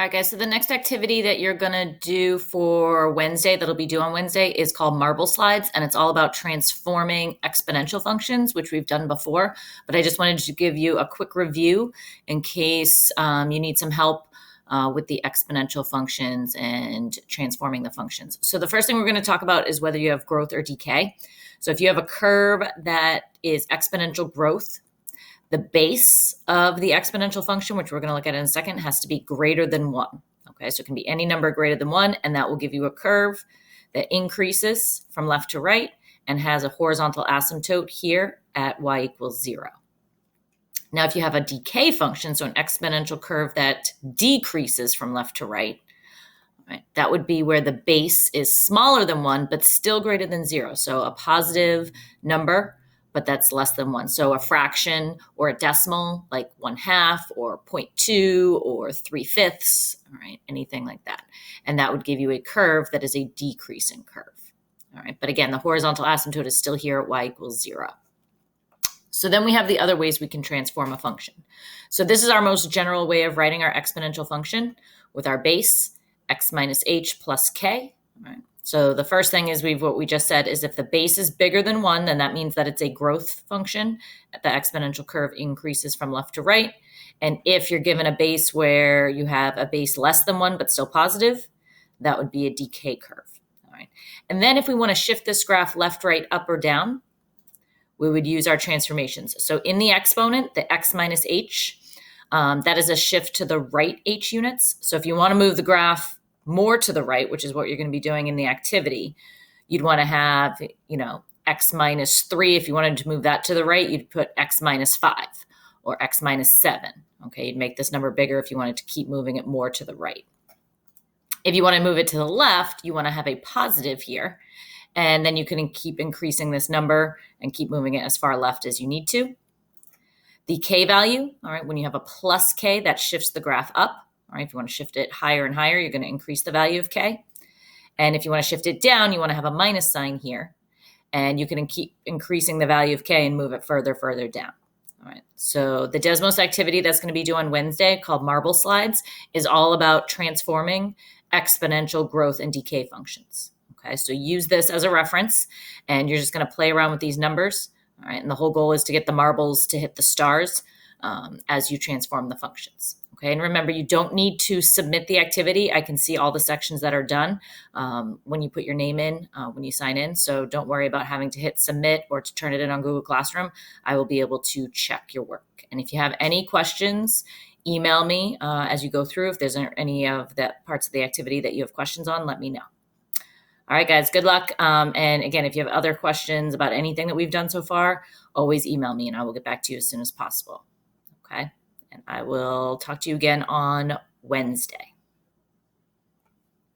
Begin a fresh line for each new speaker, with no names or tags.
All right, guys. So the next activity that you're going to do for Wednesday, that'll be due on Wednesday, is called Marble Slides, and it's all about transforming exponential functions, which we've done before. But I just wanted to give you a quick review in case you need some help with the exponential functions and transforming the functions. So the first thing we're going to talk about is whether you have growth or decay. So if you have a curve that is exponential growth, the base of the exponential function, which we're going to look at in a second, has to be greater than 1. Okay, so it can be any number greater than 1, and that will give you a curve that increases from left to right and has a horizontal asymptote here at y equals 0. Now, if you have a decay function, so an exponential curve that decreases from left to right, that would be where the base is smaller than 1, but still greater than 0. So a positive number, but that's less than 1. So a fraction or a decimal, like 1/2 or 0.2 or 3/5, all right, anything like that. And that would give you a curve that is a decreasing curve. All right, but again, the horizontal asymptote is still here at y equals 0. So then we have the other ways we can transform a function. So this is our most general way of writing our exponential function with our base, x minus h plus k. All right. So the first thing is what we just said is if the base is bigger than 1, then that means that it's a growth function. The exponential curve increases from left to right. And if you're given a base where you have a base less than 1 but still positive, that would be a decay curve. All right. And then if we want to shift this graph left, right, up, or down, we would use our transformations. So in the exponent, the x minus h, that is a shift to the right h units. So if you want to move the graph more to the right, which is what you're going to be doing in the activity, you'd want to have, x minus 3. If you wanted to move that to the right, you'd put x minus 5 or x minus 7. Okay, you'd make this number bigger if you wanted to keep moving it more to the right. If you want to move it to the left, you want to have a positive here. And then you can keep increasing this number and keep moving it as far left as you need to. The k value, all right, when you have a plus k, that shifts the graph up. All right, if you want to shift it higher and higher, you're going to increase the value of k. And if you want to shift it down, you want to have a minus sign here. And you can keep increasing the value of k and move it further down. All right, so the Desmos activity that's going to be due on Wednesday, called Marble Slides, is all about transforming exponential growth and decay functions. Okay, so use this as a reference, and you're just going to play around with these numbers. All right, and the whole goal is to get the marbles to hit the stars as you transform the functions. Okay, and remember, you don't need to submit the activity. I can see all the sections that are done when you put your name in, when you sign in. So don't worry about having to hit submit or to turn it in on Google Classroom. I will be able to check your work. And if you have any questions, email me as you go through. If there's any of the parts of the activity that you have questions on, let me know. All right, guys, good luck. And again, if you have other questions about anything that we've done so far, always email me and I will get back to you as soon as possible. Okay, and I will talk to you again on Wednesday.